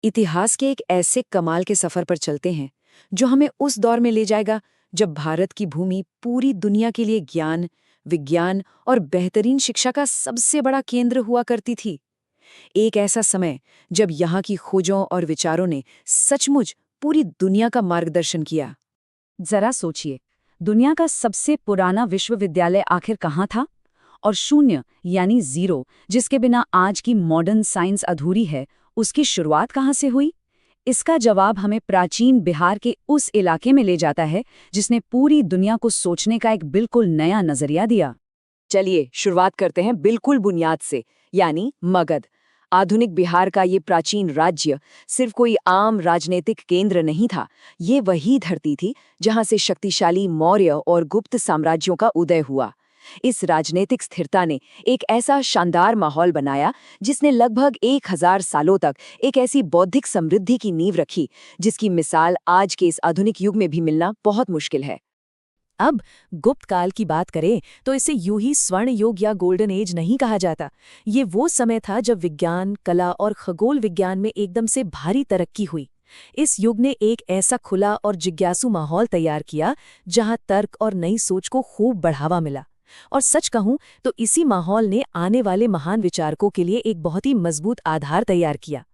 इतिहास के एक ऐसे कमाल के सफर पर चलते हैं जो हमें उस दौर में ले जाएगा जब भारत की भूमि पूरी दुनिया के लिए ज्ञान, विज्ञान और बेहतरीन शिक्षा का सबसे बड़ा केंद्र हुआ करती थी। एक ऐसा समय जब यहाँ की खोजों और विचारों ने सचमुच पूरी दुनिया का मार्गदर्शन किया। जरा सोचिए, दुनिया का सबसे पुराना विश्वविद्यालय आखिर कहाँ था? और शून्य यानी जीरो, जिसके बिना आज की मॉडर्न साइंस अधूरी है, उसकी शुरुआत कहाँ से हुई? इसका जवाब हमें प्राचीन बिहार के उस इलाके में ले जाता है जिसने पूरी दुनिया को सोचने का एक बिल्कुल नया नजरिया दिया। चलिए शुरुआत करते हैं बिल्कुल बुनियाद से, यानी मगध। आधुनिक बिहार का ये प्राचीन राज्य सिर्फ कोई आम राजनीतिक केंद्र नहीं था। ये वही धरती थी जहां से शक्तिशाली मौर्य और गुप्त साम्राज्यों का उदय हुआ। इस राजनीतिक स्थिरता ने एक ऐसा शानदार माहौल बनाया जिसने लगभग 1000 सालों तक एक ऐसी बौद्धिक समृद्धि की नींव रखी जिसकी मिसाल आज के इस आधुनिक युग में भी मिलना बहुत मुश्किल है। अब गुप्त काल की बात करें तो इसे यूं ही स्वर्ण युग या गोल्डन एज नहीं कहा जाता। ये वो समय था जब विज्ञान, कला और खगोल विज्ञान में एकदम से भारी तरक्की हुई। इस युग ने एक ऐसा खुला और जिज्ञासु माहौल तैयार किया जहां तर्क और नई सोच को खूब बढ़ावा मिला। और सच कहूं तो इसी माहौल ने आने वाले महान विचारकों के लिए एक बहुत ही मजबूत आधार तैयार किया।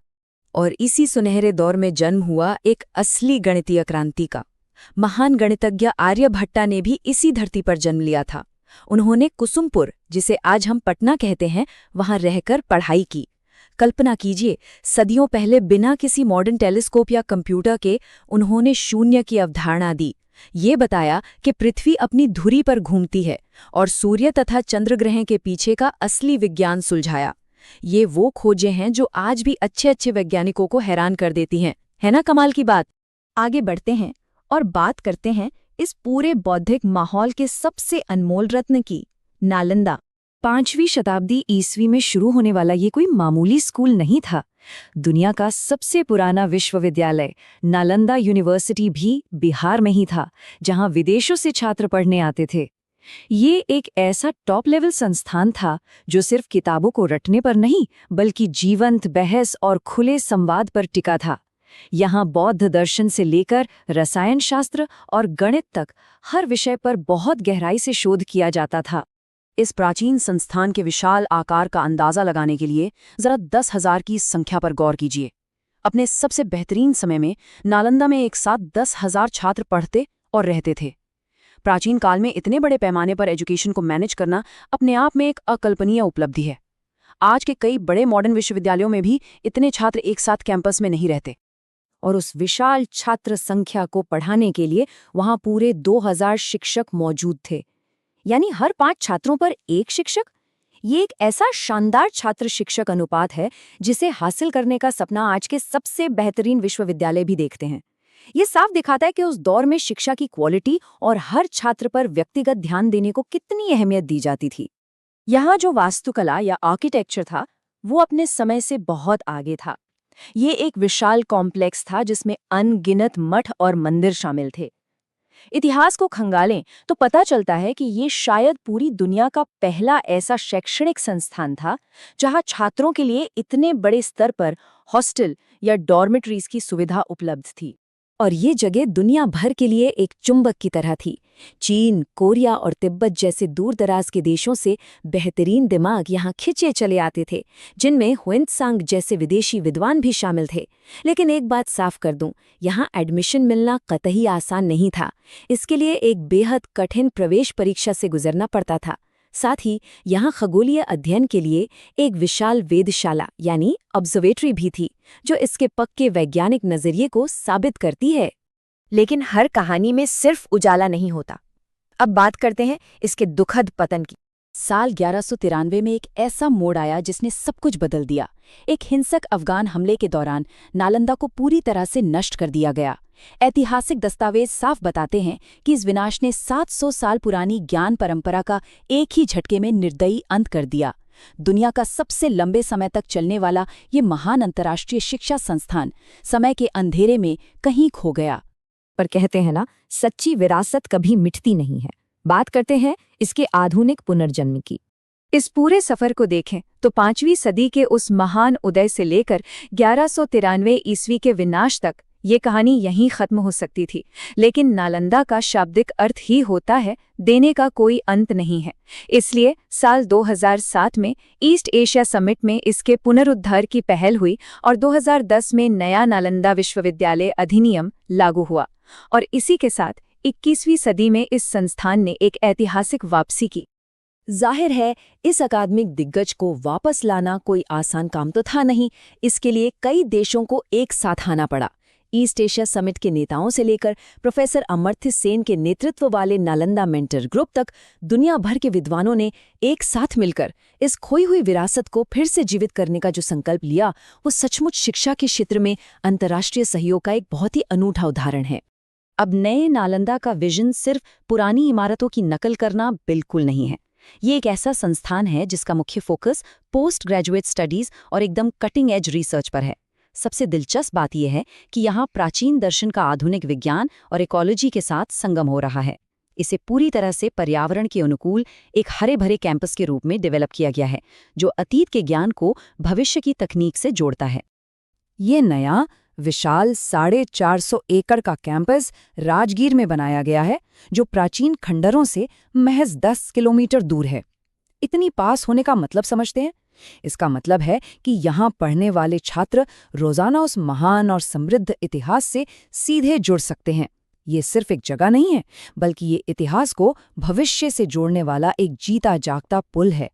और इसी सुनहरे दौर में जन्म हुआ एक असली गणितीय क्रांति का। महान गणितज्ञ आर्यभट्टा ने भी इसी धरती पर जन्म लिया था। उन्होंने कुसुमपुर, जिसे आज हम पटना कहते हैं, वहां रहकर पढ़ाई की। कल्पना कीजिए, सदियों पहले बिना किसी मॉडर्न टेलीस्कोप या कंप्यूटर के उन्होंने शून्य की अवधारणा दी। ये बताया कि पृथ्वी अपनी धुरी पर घूमती है और सूर्य तथा चंद्रग्रह के पीछे का असली विज्ञान सुलझाया। ये वो खोजें हैं जो आज भी अच्छे अच्छे वैज्ञानिकों को हैरान कर देती हैं। है ना कमाल की बात? आगे बढ़ते हैं और बात करते हैं इस पूरे बौद्धिक माहौल के सबसे अनमोल रत्न की, नालंदा। 5वीं शताब्दी ईस्वी में शुरू होने वाला ये कोई मामूली स्कूल नहीं था। दुनिया का सबसे पुराना विश्वविद्यालय नालंदा यूनिवर्सिटी भी बिहार में ही था, जहां विदेशों से छात्र पढ़ने आते थे। ये एक ऐसा टॉप लेवल संस्थान था जो सिर्फ किताबों को रटने पर नहीं, बल्कि जीवंत बहस और खुले संवाद पर टिका था। यहाँ बौद्ध दर्शन से लेकर रसायन शास्त्र और गणित तक हर विषय पर बहुत गहराई से शोध किया जाता था। इस प्राचीन संस्थान के विशाल आकार का अंदाजा लगाने के लिए जरा 10,000 की संख्या पर गौर कीजिए। अपने सबसे बेहतरीन समय में नालंदा में एक साथ 10,000 छात्र पढ़ते और रहते थे। प्राचीन काल में इतने बड़े पैमाने पर एजुकेशन को मैनेज करना अपने आप में एक अकल्पनीय उपलब्धि है। आज के कई बड़े मॉडर्न विश्वविद्यालयों में भी इतने छात्र एक साथ कैंपस में नहीं रहते। और उस विशाल छात्र संख्या को पढ़ाने के लिए वहां पूरे 2000 शिक्षक मौजूद थे, यानी हर 5 छात्रों पर एक शिक्षक। ये एक ऐसा शानदार छात्र शिक्षक अनुपात है जिसे हासिल करने का सपना आज के सबसे बेहतरीन विश्वविद्यालय भी देखते हैं। ये साफ दिखाता है कि उस दौर में शिक्षा की क्वालिटी और हर छात्र पर व्यक्तिगत ध्यान देने को कितनी अहमियत दी जाती थी। यहाँ जो वास्तुकला या आर्किटेक्चर था वो अपने समय से बहुत आगे था। ये एक विशाल कॉम्प्लेक्स था जिसमें अनगिनत मठ और मंदिर शामिल थे। इतिहास को खंगालें तो पता चलता है कि ये शायद पूरी दुनिया का पहला ऐसा शैक्षणिक संस्थान था जहां छात्रों के लिए इतने बड़े स्तर पर हॉस्टल या डॉर्मेटरीज की सुविधा उपलब्ध थी। और ये जगह दुनिया भर के लिए एक चुंबक की तरह थी। चीन, कोरिया और तिब्बत जैसे दूर दराज के देशों से बेहतरीन दिमाग यहाँ खिंचे चले आते थे, जिनमें हुएंत्सांग जैसे विदेशी विद्वान भी शामिल थे। लेकिन एक बात साफ कर दूं, यहाँ एडमिशन मिलना कतई आसान नहीं था। इसके लिए एक बेहद कठिन प्रवेश परीक्षा से गुजरना पड़ता था। साथ ही यहाँ खगोलीय अध्ययन के लिए एक विशाल वेधशाला यानी ऑब्जर्वेटरी भी थी, जो इसके पक्के वैज्ञानिक नजरिए को साबित करती है। लेकिन हर कहानी में सिर्फ उजाला नहीं होता। अब बात करते हैं इसके दुखद पतन की। साल 1193 में एक ऐसा मोड़ आया जिसने सब कुछ बदल दिया। एक हिंसक अफगान हमले के दौरान नालंदा को पूरी तरह से नष्ट कर दिया गया। ऐतिहासिक दस्तावेज साफ बताते हैं कि इस विनाश ने 700 साल पुरानी ज्ञान परंपरा का एक ही झटके में निर्दयी अंत कर दिया। दुनिया का सबसे लंबे समय तक चलने वाला ये महान अंतर्राष्ट्रीय शिक्षा संस्थान समय के अंधेरे में कहीं खो गया। पर कहते हैं ना, सच्ची विरासत कभी मिटती नहीं है। बात करते हैं इसके आधुनिक पुनर्जन्म की। इस पूरे सफर को देखें तो 5वीं सदी के उस महान उदय से लेकर 1193 ईस्वी के विनाश तक ये कहानी यहीं खत्म हो सकती थी, लेकिन नालंदा का शाब्दिक अर्थ ही होता है देने का कोई अंत नहीं है। इसलिए साल 2007 में ईस्ट एशिया समिट में इसके पुनरुद्धार की पहल हुई और 2010 में नया नालंदा विश्वविद्यालय अधिनियम लागू हुआ और इसी के साथ 21वीं सदी में इस संस्थान ने एक ऐतिहासिक वापसी की। जाहिर है इस अकादमिक दिग्गज को वापस लाना कोई आसान काम तो था नहीं। इसके लिए कई देशों को एक साथ आना पड़ा। ईस्ट एशिया समिट के नेताओं से लेकर प्रोफेसर अमर्त्य सेन के नेतृत्व वाले नालंदा मेंटर ग्रुप तक दुनिया भर के विद्वानों ने एक साथ मिलकर इस खोई हुई विरासत को फिर से जीवित करने का जो संकल्प लिया, वो सचमुच शिक्षा के क्षेत्र में अंतर्राष्ट्रीय सहयोग का एक बहुत ही अनूठा उदाहरण है। अब नए नालंदा का विजन सिर्फ पुरानी इमारतों की नकल करना बिल्कुल नहीं है। ये एक ऐसा संस्थान है जिसका मुख्य फोकस पोस्ट ग्रेजुएट स्टडीज और एकदम कटिंग एज रिसर्च पर है। सबसे दिलचस्प बात यह है कि यहाँ प्राचीन दर्शन का आधुनिक विज्ञान और इकोलॉजी के साथ संगम हो रहा है। इसे पूरी तरह से पर्यावरण के अनुकूल एक हरे भरे कैंपस के रूप में डेवलप किया गया है, जो अतीत के ज्ञान को भविष्य की तकनीक से जोड़ता है। ये नया विशाल 450 एकड़ का कैंपस राजगीर में बनाया गया है, जो प्राचीन खंडरों से महज 10 किलोमीटर दूर है। इतनी पास होने का मतलब समझते हैं? इसका मतलब है कि यहाँ पढ़ने वाले छात्र रोजाना उस महान और समृद्ध इतिहास से सीधे जुड़ सकते हैं। ये सिर्फ एक जगह नहीं है, बल्कि ये इतिहास को भविष्य से जोड़ने वाला एक जीता जागता पुल है।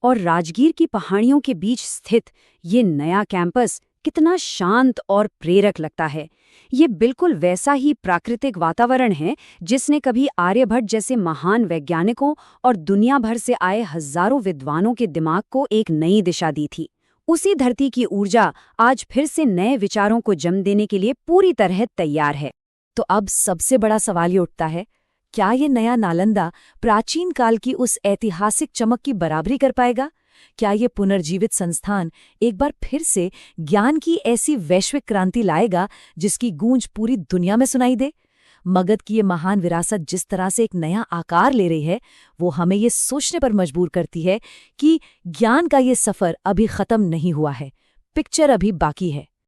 और राजगीर की पहाड़ियों के बीच स्थित ये नया कैंपस कितना शांत और प्रेरक लगता है। ये बिल्कुल वैसा ही प्राकृतिक वातावरण है जिसने कभी आर्यभट्ट जैसे महान वैज्ञानिकों और दुनिया भर से आए हजारों विद्वानों के दिमाग को एक नई दिशा दी थी। उसी धरती की ऊर्जा आज फिर से नए विचारों को जन्म देने के लिए पूरी तरह तैयार है। तो अब सबसे बड़ा सवाल ये उठता है, क्या ये नया नालंदा प्राचीन काल की उस ऐतिहासिक चमक की बराबरी कर पाएगा? क्या ये पुनर्जीवित संस्थान एक बार फिर से ज्ञान की ऐसी वैश्विक क्रांति लाएगा जिसकी गूंज पूरी दुनिया में सुनाई दे? मगध की ये महान विरासत जिस तरह से एक नया आकार ले रही है, वो हमें ये सोचने पर मजबूर करती है कि ज्ञान का ये सफर अभी खत्म नहीं हुआ है, पिक्चर अभी बाकी है।